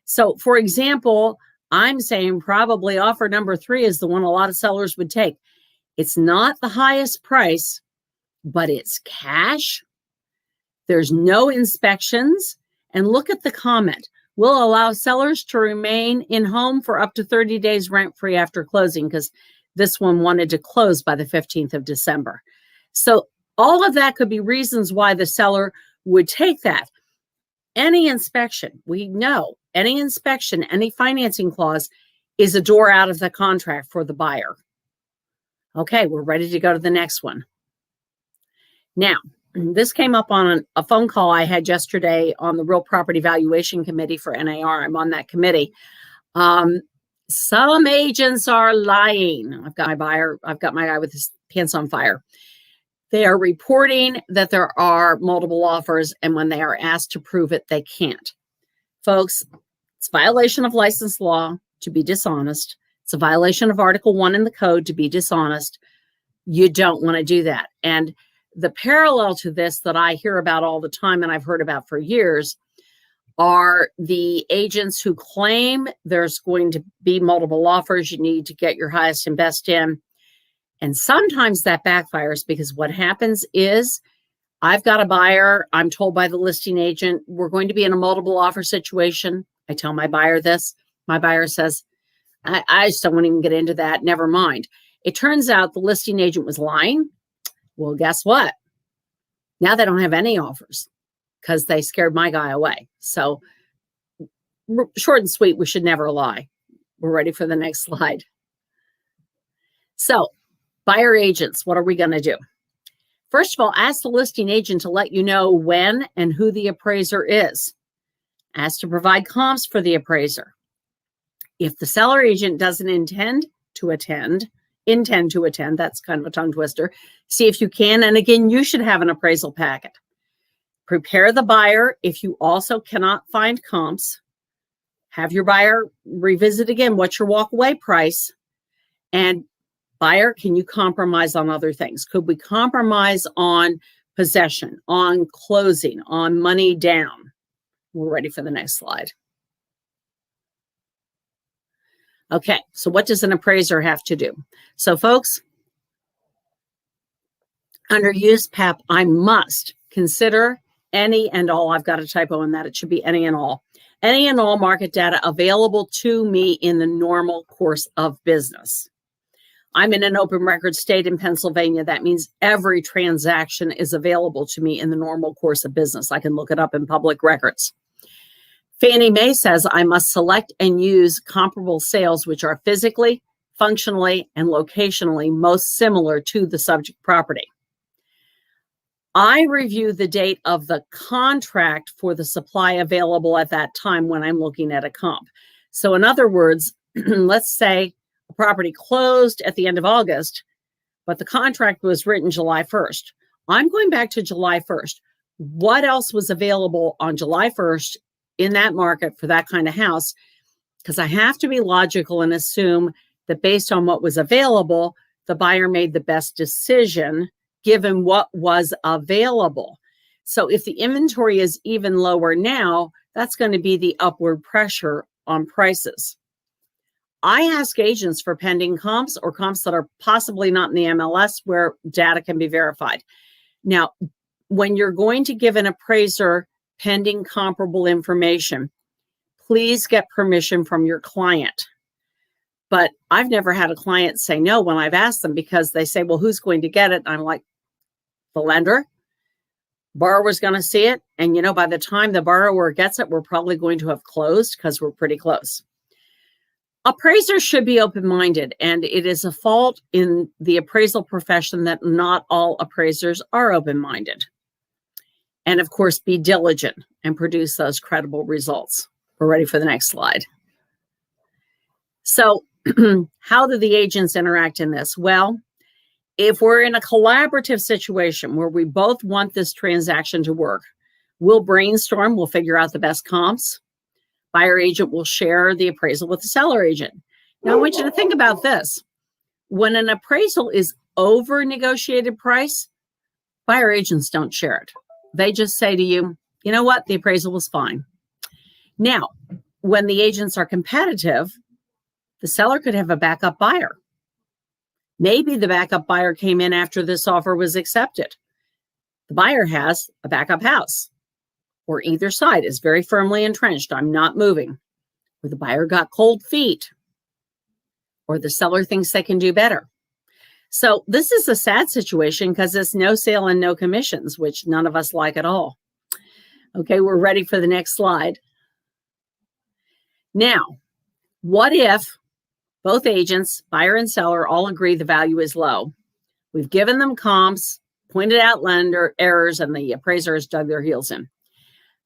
So, for example, I'm saying probably offer number 3 is the one a lot of sellers would take. It's not the highest price, but it's cash. There's no inspections. And look at the comment. Will allow sellers to remain in home for up to 30 days rent-free after closing, because this one wanted to close by the 15th of December. So all of that could be reasons why the seller would take that. Any inspection, we know, any inspection, any financing clause is a door out of the contract for the buyer. Okay, we're ready to go to the next one. Now, this came up on a phone call I had yesterday on the Real Property Valuation Committee for NAR. I'm on that committee. Some agents are lying. I've got my guy with his pants on fire. They are reporting that there are multiple offers, and when they are asked to prove it, they can't. Folks, it's a violation of license law to be dishonest. It's a violation of Article 1 in the code to be dishonest. You don't want to do that. And the parallel to this that I hear about all the time and I've heard about for years are the agents who claim there's going to be multiple offers. You need to get your highest and best in. And sometimes that backfires because what happens is I've got a buyer. I'm told by the listing agent, we're going to be in a multiple offer situation. I tell my buyer this. My buyer says, I just don't want to even get into that. Never mind. It turns out the listing agent was lying. Well, guess what? Now they don't have any offers because they scared my guy away. So short and sweet, we should never lie. We're ready for the next slide. So buyer agents, what are we going to do? First of all, ask the listing agent to let you know when and who the appraiser is. Ask to provide comps for the appraiser. If the seller agent doesn't intend to attend, that's kind of a tongue twister, see if you can. And again, you should have an appraisal packet. Prepare the buyer. If you also cannot find comps, have your buyer revisit again, what's your walkaway price? And buyer, can you compromise on other things? Could we compromise on possession, on closing, on money down? We're ready for the next slide. Okay, so what does an appraiser have to do? So folks, under USPAP, I must consider any and all, I've got a typo in that, it should be any and all market data available to me in the normal course of business. I'm in an open record state in Pennsylvania. That means every transaction is available to me in the normal course of business. I can look it up in public records. Fannie Mae says I must select and use comparable sales which are physically, functionally, and locationally most similar to the subject property. I review the date of the contract for the supply available at that time when I'm looking at a comp. So in other words, let's say a property closed at the end of August, but the contract was written July 1st. I'm going back to July 1st. What else was available on July 1st in that market for that kind of house, because I have to be logical and assume that based on what was available, the buyer made the best decision given what was available. So if the inventory is even lower now, that's going to be the upward pressure on prices. I ask agents for pending comps or comps that are possibly not in the MLS where data can be verified. Now, when you're going to give an appraiser pending comparable information, please get permission from your client. But I've never had a client say no when I've asked them, because they say, well, who's going to get it? And I'm like, the lender. Borrower's going to see it. And, you know, by the time the borrower gets it, we're probably going to have closed because we're pretty close. Appraisers should be open-minded, and it is a fault in the appraisal profession that not all appraisers are open-minded. And of course, be diligent and produce those credible results. We're ready for the next slide. So how do the agents interact in this? Well, if we're in a collaborative situation where we both want this transaction to work, we'll brainstorm, we'll figure out the best comps. Buyer agent will share the appraisal with the seller agent. Now, I want you to think about this. When an appraisal is over negotiated price, buyer agents don't share it. They just say to you, you know what, the appraisal was fine. Now, when the agents are competitive, the seller could have a backup buyer. Maybe the backup buyer came in after this offer was accepted. The buyer has a backup house, or either side is very firmly entrenched. I'm not moving. Or the buyer got cold feet, or the seller thinks they can do better. So this is a sad situation because it's no sale and no commissions, which none of us like at all. Okay, we're ready for the next slide. Now, what if both agents, buyer and seller, all agree the value is low? We've given them comps, pointed out lender errors, and the appraisers dug their heels in.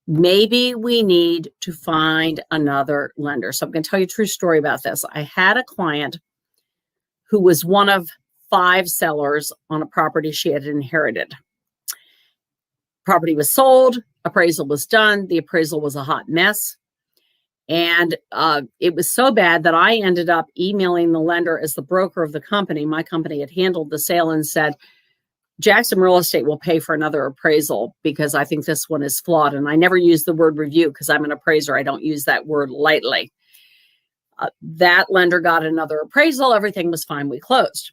Maybe we need to find another lender. So I'm going to tell you a true story about this. I had a client who was one of 5 sellers on a property she had inherited. Property was sold, appraisal was done. The appraisal was a hot mess. And it was so bad that I ended up emailing the lender as the broker of the company. My company had handled the sale and said, Jackson Real Estate will pay for another appraisal because I think this one is flawed. And I never use the word review because I'm an appraiser. I don't use that word lightly. That lender got another appraisal. Everything was fine. We closed.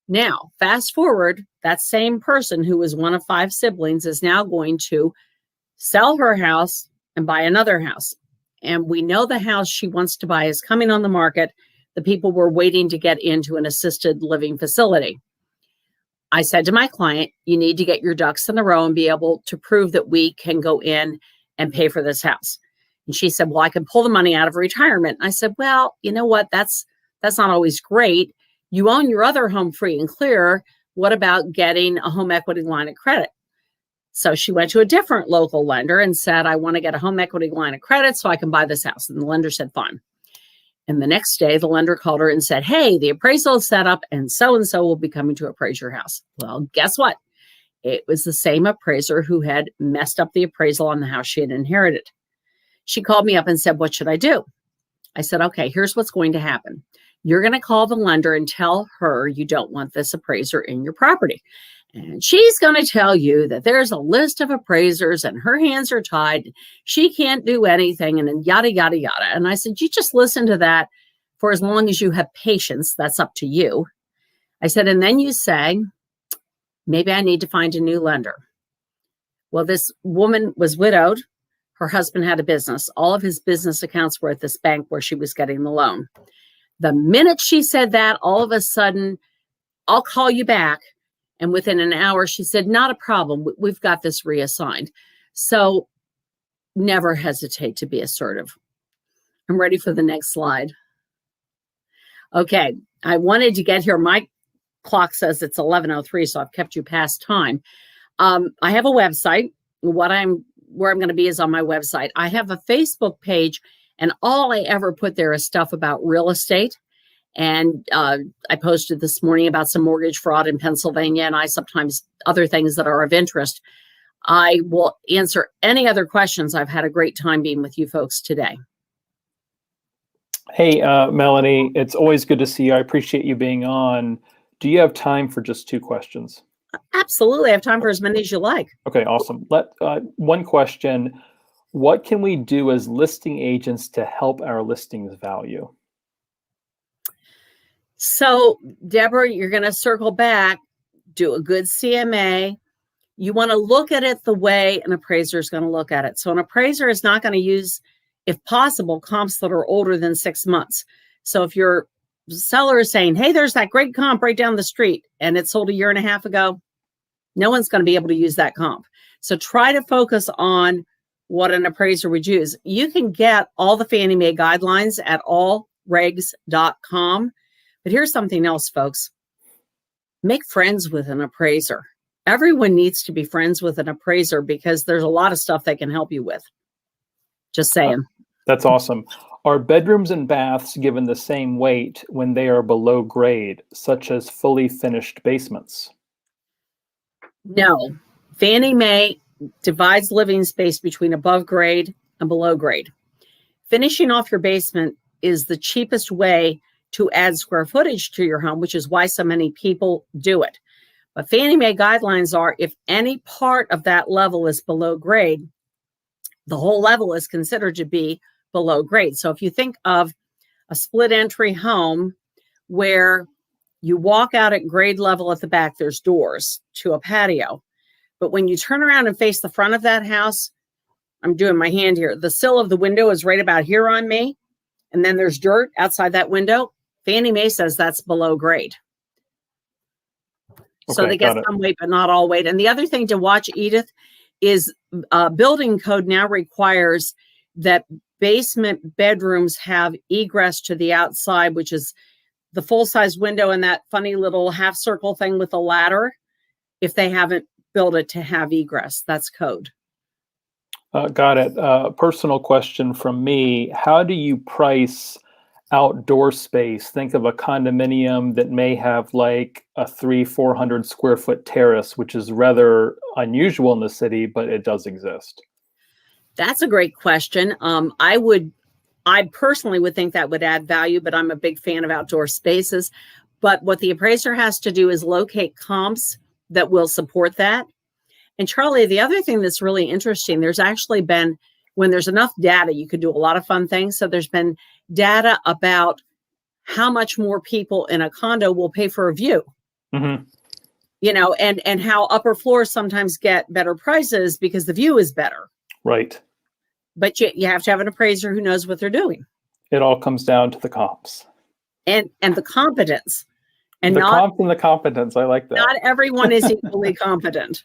Now, fast forward, that same person who was one of 5 siblings is now going to sell her house and buy another house. And we know the house she wants to buy is coming on the market. The people were waiting to get into an assisted living facility. I said to my client, you need to get your ducks in a row and be able to prove that we can go in and pay for this house. And she said, well, I can pull the money out of retirement. And I said, well, you know what? That's not always great. You own your other home free and clear. What about getting a home equity line of credit? So she went to a different local lender and said, I want to get a home equity line of credit so I can buy this house. And the lender said, fine. And the next day, the lender called her and said, hey, the appraisal is set up and so will be coming to appraise your house. Well, guess what? It was the same appraiser who had messed up the appraisal on the house she had inherited. She called me up and said, what should I do? I said, okay, here's what's going to happen. You're going to call the lender and tell her you don't want this appraiser in your property. And she's going to tell you that there's a list of appraisers and her hands are tied. She can't do anything and yada, yada, yada. And I said, you just listen to that for as long as you have patience. That's up to you. I said, and then you say, maybe I need to find a new lender. Well, this woman was widowed. Her husband had a business. All of his business accounts were at this bank where she was getting the loan. The minute she said that, all of a sudden, I'll call you back. And within an hour, she said, not a problem. We've got this reassigned. So never hesitate to be assertive. I'm ready for the next slide. Okay, I wanted to get here. My clock says it's 11:03, so I've kept you past time. I have a website. Where I'm going to be is on my website. I have a Facebook page, and all I ever put there is stuff about real estate. And I posted this morning about some mortgage fraud in Pennsylvania, and I sometimes other things that are of interest. I will answer any other questions. I've had a great time being with you folks today. Hey, Melanie, it's always good to see you. I appreciate you being on. Do you have time for just 2 questions? Absolutely. I have time for as many as you like. Okay, awesome. One question. What can we do as listing agents to help our listings value? So, Deborah, you're going to circle back, do a good CMA. You want to look at it the way an appraiser is going to look at it. So an appraiser is not going to use, if possible, comps that are older than 6 months. So if your seller is saying, hey, there's that great comp right down the street, and it sold a year and a half ago, no one's going to be able to use that comp. So try to focus on what an appraiser would use. You can get all the Fannie Mae guidelines at allregs.com. But here's something else, folks. Make friends with an appraiser. Everyone needs to be friends with an appraiser because there's a lot of stuff they can help you with. Just saying. That's awesome. Are bedrooms and baths given the same weight when they are below grade, such as fully finished basements? No. Fannie Mae divides living space between above grade and below grade. Finishing off your basement is the cheapest way to add square footage to your home, which is why so many people do it. But Fannie Mae guidelines are if any part of that level is below grade, the whole level is considered to be below grade. So if you think of a split entry home where you walk out at grade level at the back, there's doors to a patio. But when you turn around and face the front of that house, I'm doing my hand here, the sill of the window is right about here on me. And then there's dirt outside that window. Fannie Mae says that's below grade. So they get some weight, but not all weight. And the other thing to watch, Edith, is building code now requires that basement bedrooms have egress to the outside, which is the full-size window and that funny little half circle thing with a ladder. If they haven't built it to have egress, that's code. Got it. Personal question from me. How do you price outdoor space? Think of a condominium that may have like a 300-400 square foot terrace, which is rather unusual in the city, but it does exist. That's a great question. I personally would think that would add value, but I'm a big fan of outdoor spaces. But what the appraiser has to do is locate comps that will support that. And Charlie, the other thing that's really interesting, there's actually been, when there's enough data, you could do a lot of fun things. So there's been data about how much more people in a condo will pay for a view. Mm-hmm. You know, and how upper floors sometimes get better prices because the view is better. Right. But you have to have an appraiser who knows what they're doing. It all comes down to the comps. And the competence. And the comps and the competence. I like that. Not everyone is equally competent.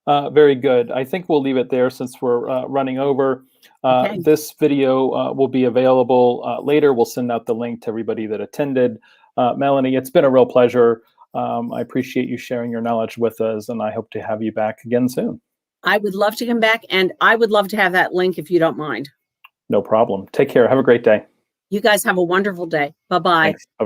Very good. I think we'll leave it there since we're running over. Okay. This video will be available later. We'll send out the link to everybody that attended. Melanie, it's been a real pleasure. I appreciate you sharing your knowledge with us, and I hope to have you back again soon. I would love to come back, and I would love to have that link if you don't mind. No problem. Take care. Have a great day. You guys have a wonderful day. Bye-bye. Bye-bye.